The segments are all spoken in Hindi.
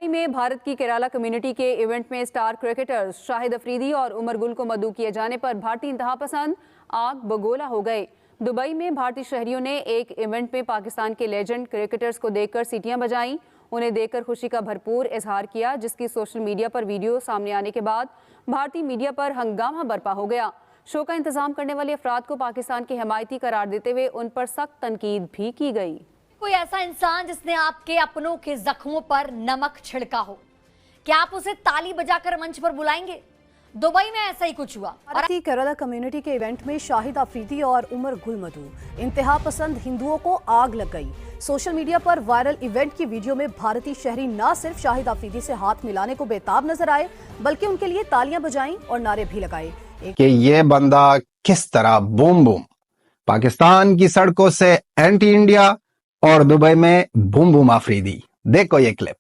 में भारत की केरला कम्युनिटी के इवेंट में स्टार क्रिकेटर्स शाहिद अफरीदी और उमर गुल को मदऊ किए जाने पर भारतीय इंतहा पसंद आग बगोला हो गए। दुबई में भारतीय शहरियों ने एक इवेंट में पाकिस्तान के लेजेंड क्रिकेटर्स को देखकर सीटियां बजाईं। उन्हें देखकर खुशी का भरपूर इजहार किया, जिसकी सोशल मीडिया पर वीडियो सामने आने के बाद भारतीय मीडिया पर हंगामा बरपा हो गया। शो का इंतजाम करने वाले अफराद को पाकिस्तान के हिमायती करार देते हुए उन पर सख्त तनकीद भी की गई। कोई ऐसा इंसान जिसने आपके अपनों के जख्मों पर नमक छिड़का हो, क्या आप उसे ताली बजाकर मंच पर बुलाएंगे? दुबई में ऐसा ही कुछ हुआ। भारतीय केरला कम्युनिटी के इवेंट में शाहिद अफरीदी और उमर गुल मदऊ। इंतहा पसंद हिंदुओं को आग लग गई। सोशल मीडिया पर वायरल इवेंट की वीडियो में भारतीय शहरी न सिर्फ शाहिद अफरीदी से हाथ मिलाने को बेताब नजर आए, बल्कि उनके लिए तालियां बजाईं और नारे भी लगाए कि ये बंदा किस तरह बूम बूम पाकिस्तान की सड़कों से एंटी इंडिया और दुबई में बूम बूम अफरीदी। देखो ये clip.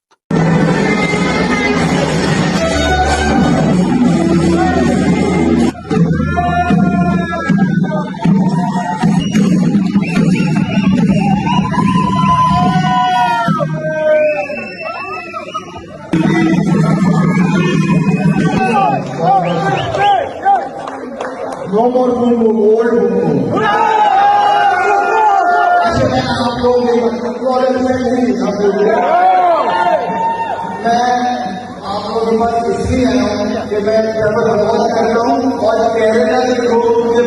No more boom boom, old boom boom. अच्छा मैं आप लोगों के कॉलेज में नहीं मैं आप लोगों के पास इसलिए आया हूँ कि मैं ट्रैवल अवॉर्ड कर रहा हूँ और केरला के लोग मुझे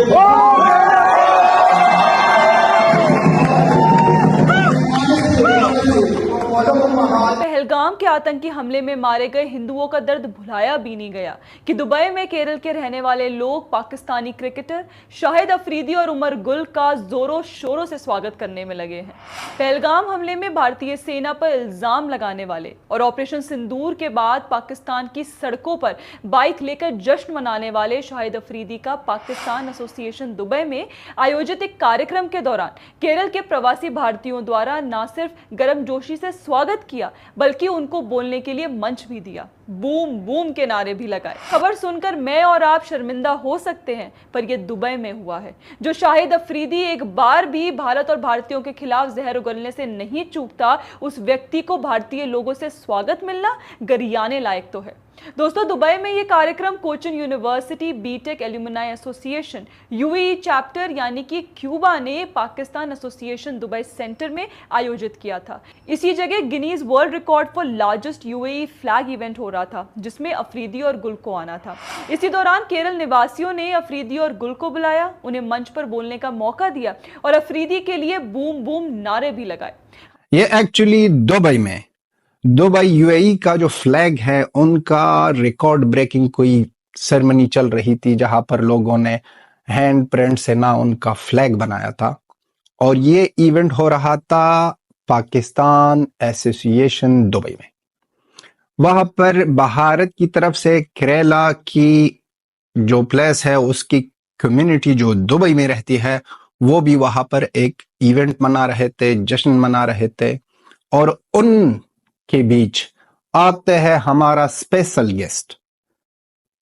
पहलगाम के आतंकी हमले में मारे गए हिंदुओं का दर्द भुलाया भी नहीं गया कि दुबई में केरल के रहने वाले लोग पाकिस्तानी क्रिकेटर शाहिद अफरीदी और उमर गुल का जोरों शोरों से स्वागत करने में लगे हैं। पहलगाम हमले में भारतीय सेना पर इल्जाम लगाने वाले और ऑपरेशन सिंदूर के बाद पाकिस्तान की सड़कों पर बाइक लेकर जश्न मनाने वाले शाहिद अफरीदी का पाकिस्तान एसोसिएशन दुबई में आयोजित एक कार्यक्रम के दौरान केरल के प्रवासी भारतीयों द्वारा न सिर्फ गर्मजोशी से स्वागत किया, बल्कि उनको बोलने के लिए मंच भी दिया, बूम बूम के नारे भी लगाए। खबर सुनकर मैं और आप शर्मिंदा हो सकते हैं, पर यह दुबई में हुआ है। जो शाहिद अफरीदी एक बार भी भारत और भारतीयों के खिलाफ जहर उगलने से नहीं चूकता, उस व्यक्ति को भारतीय लोगों से स्वागत मिलना गरियाने लायक तो है। दोस्तों, दुबई में यह कार्यक्रम Cochin university BTech alumni association UAE chapter यानी कि क्यूबा ने पाकिस्तान एसोसिएशन दुबई सेंटर में आयोजित किया था। इसी जगह Guinness world record for largest UAE flag event हो रहा था, जिसमें अफरीदी और गुल को आना था। इसी दौरान केरल निवासियों ने अफरीदी और गुल को बुलाया, उन्हें मंच पर बोलने का मौका दिया और अफरीदी के लिए बूम बूम नारे भी लगाए। ये एक्चुअली दुबई यूएई का जो फ्लैग है उनका रिकॉर्ड ब्रेकिंग कोई सेरेमनी चल रही थी, जहां पर लोगों ने हैंड प्रिंट से ना उनका फ्लैग बनाया था। और ये इवेंट हो रहा था पाकिस्तान एसोसिएशन दुबई में। वहां पर भारत की तरफ से केरला की जो प्लेस है उसकी कम्युनिटी जो दुबई में रहती है वो भी वहां पर एक इवेंट मना रहे थे, जश्न मना रहे थे। और उन के बीच आते हैं हमारा स्पेशल गेस्ट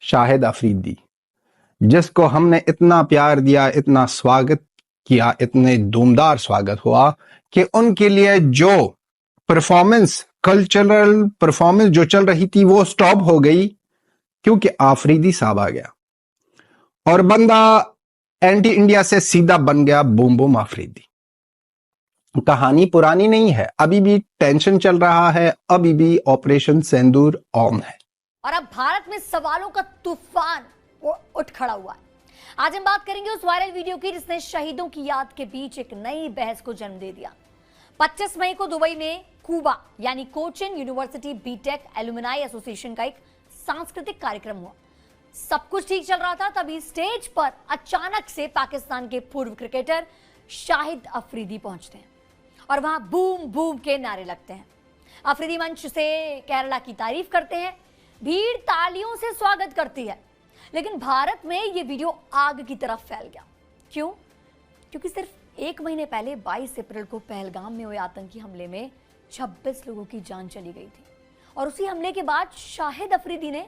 शाहिद अफरीदी, जिसको हमने इतना प्यार दिया, इतना स्वागत किया, इतने धूमदार स्वागत हुआ कि उनके लिए जो कल्चरल परफॉर्मेंस जो चल रही थी वो स्टॉप हो गई, क्योंकि अफरीदी साहब आ गया और बंदा एंटी इंडिया से सीधा बन गया बूम बूम अफरीदी। कहानी पुरानी नहीं है, अभी भी टेंशन चल रहा है, अभी भी ऑपरेशन सिंदूर ऑन है और अब भारत में सवालों का तूफान उठ खड़ा हुआ है। आज हम बात करेंगे उस वायरल वीडियो की जिसने शहीदों की याद के बीच एक नई बहस को जन्म दे दिया। 25 मई को दुबई में क्यूबा यानी Cochin university BTech alumni association का एक सांस्कृतिक कार्यक्रम हुआ। सब कुछ ठीक चल रहा था, तभी स्टेज पर अचानक से पाकिस्तान के पूर्व क्रिकेटर शाहिद अफरीदी पहुंचते हैं और वहां बूम बूम के नारे लगते हैं। अफरीदी मंच से केरला की तारीफ करते हैं, भीड़ तालियों से स्वागत करती है। लेकिन भारत में यह वीडियो आग की तरफ फैल गया। क्यों? क्योंकि सिर्फ एक महीने पहले 22 अप्रैल को पहलगाम में हुए आतंकी हमले में 26 लोगों की जान चली गई थी और उसी हमले के बाद शाहिद अफरीदी ने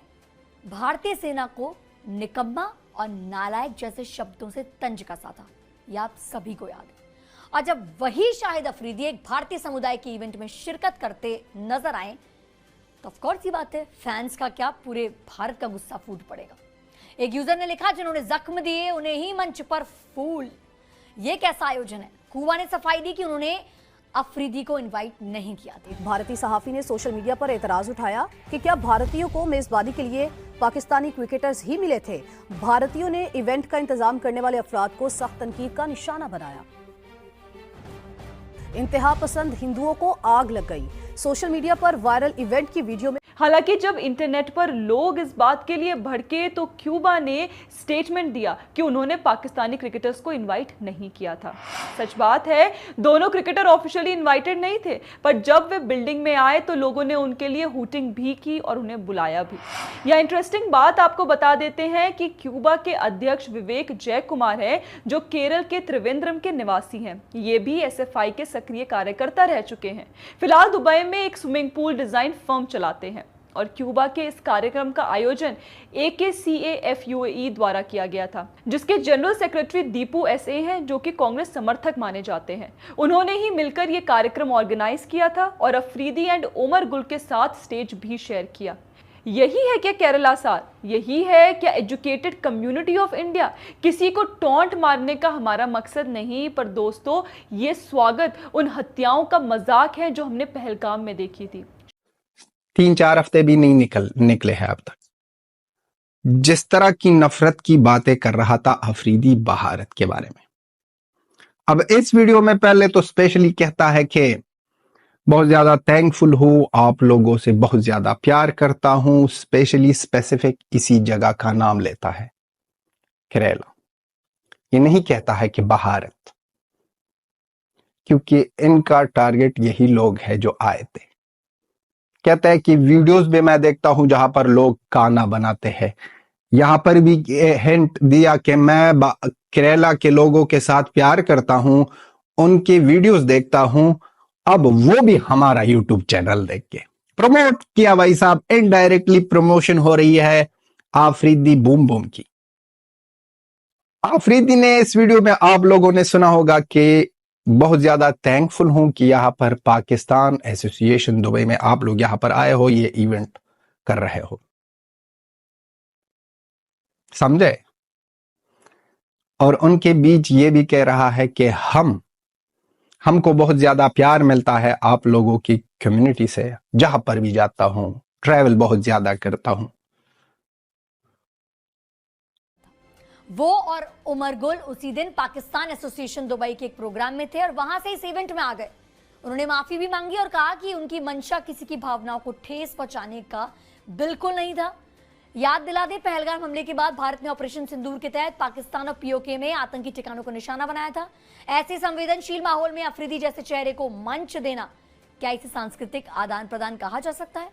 भारतीय सेना को निकम्मा और नालायक जैसे शब्दों से तंज कसा था। यह आप सभी को याद है। और जब वही शाहिद अफरीदी एक भारतीय समुदाय के इवेंट में शिरकत करते नजर आए तो ऑफ कोर्स ये बात है, फैंस का क्या, पूरे भारत का गुस्सा फूट पड़ेगा। एक यूजर ने लिखा, जिन्होंने जख्म दिए उन्हें ही मंच पर फूल। ये कैसा आयोजन है? कुबा ने सफाई दी कि उन्होंने अफरीदी को इनवाइट नहीं किया था। भारतीय सहाफी ने सोशल मीडिया पर एतराज उठाया कि क्या भारतीयों को मेजबानी के लिए पाकिस्तानी क्रिकेटर्स ही मिले थे। भारतीयों ने इवेंट का इंतजाम करने वाले अफराद को सख्त तनकीद का निशाना बनाया। इंतहा पसंद हिंदुओं को आग लग गई। सोशल मीडिया पर वायरल इवेंट की वीडियो में हालांकि जब इंटरनेट पर लोग इस बात के लिए भड़के तो क्यूबा ने स्टेटमेंट दिया कि उन्होंने पाकिस्तानी क्रिकेटर्स को इनवाइट नहीं किया था। सच बात है, दोनों क्रिकेटर ऑफिशियली इनवाइटेड नहीं थे, पर जब वे बिल्डिंग में आए तो लोगों ने उनके लिए हूटिंग भी की और उन्हें बुलाया भी। यह इंटरेस्टिंग बात आपको बता देते हैं कि क्यूबा के अध्यक्ष विवेक जयकुमार है, जो केरल के त्रिवेंद्रम के निवासी हैं। ये भी एसएफआई के सक्रिय कार्यकर्ता रह चुके हैं। फिलहाल दुबई में एक स्विमिंग पूल डिजाइन फर्म चलाते हैं और क्यूबा के इस कार्यक्रम का आयोजन AKCAF UAE द्वारा किया गया था, जिसके जनरल सेक्रेटरी दीपू SA हैं, जो कि कांग्रेस समर्थक माने जाते हैं। उन्होंने ही मिलकर यह कार्यक्रम ऑर्गेनाइज किया था और अफरीदी एंड उमर गुल के साथ स्टेज भी शेयर किया। यही है क्या केरला सार? यही है क्या एजुकेटेड कम्युनिटी ऑफ इंडिया? किसी को टॉन्ट मारने का हमारा मकसद नहीं, पर दोस्तों ये स्वागत उन हत्याओं का मजाक है जो हमने पहलगाम में देखी थी। 3-4 हफ्ते भी नहीं निकले हैं अब तक। जिस तरह की नफरत की बातें कर रहा था अफरीदी भारत के बारे में, अब इस वीडियो में पहले तो स्पेशली कहता है कि बहुत ज्यादा थैंकफुल हूं, आप लोगों से बहुत ज्यादा प्यार करता हूं। स्पेशली स्पेसिफिक इसी जगह का नाम लेता है, केरला। ये नहीं कहता है कि भारत, क्योंकि इनका टारगेट यही लोग हैं जो आए थे। कहता है कि वीडियोस भी मैं देखता हूं जहां पर लोग खाना बनाते हैं। यहां पर भी हिंट दिया कि मैं केरला के लोगों के साथ प्यार करता हूं, उनकी वीडियोस देखता हूं। अब वो भी हमारा यूट्यूब चैनल देख के प्रमोट किया। भाई साहब, इनडायरेक्टली प्रमोशन हो रही है आफरीदी बूम बूम की। आफरीदी ने इस वीडियो में, आप लोगों ने सुना होगा कि बहुत ज्यादा थैंकफुल हूं कि यहां पर पाकिस्तान एसोसिएशन दुबई में आप लोग यहां पर आए हो, ये इवेंट कर रहे हो। समझे? और उनके बीच ये भी कह रहा है कि हमको बहुत ज्यादा प्यार मिलता है आप लोगों की कम्युनिटी से। जहां पर भी जाता हूं, ट्रैवल बहुत ज्यादा करता हूं। वो और उमर गुल उसी दिन पाकिस्तान एसोसिएशन दुबई के एक प्रोग्राम में थे और वहां से इस इवेंट में आ गए। उन्होंने माफी भी मांगी और कहा कि उनकी मंशा किसी की भावनाओं को ठेस पहुंचाने का बिल्कुल नहीं था। याद दिला दे, पहलगाम हमले के बाद भारत ने ऑपरेशन सिंदूर के तहत पाकिस्तान और POK में आतंकी ठिकानों को निशाना बनाया था। ऐसे संवेदनशील माहौल में अफरीदी जैसे चेहरे को मंच देना, क्या इसे सांस्कृतिक आदान प्रदान कहा जा सकता है?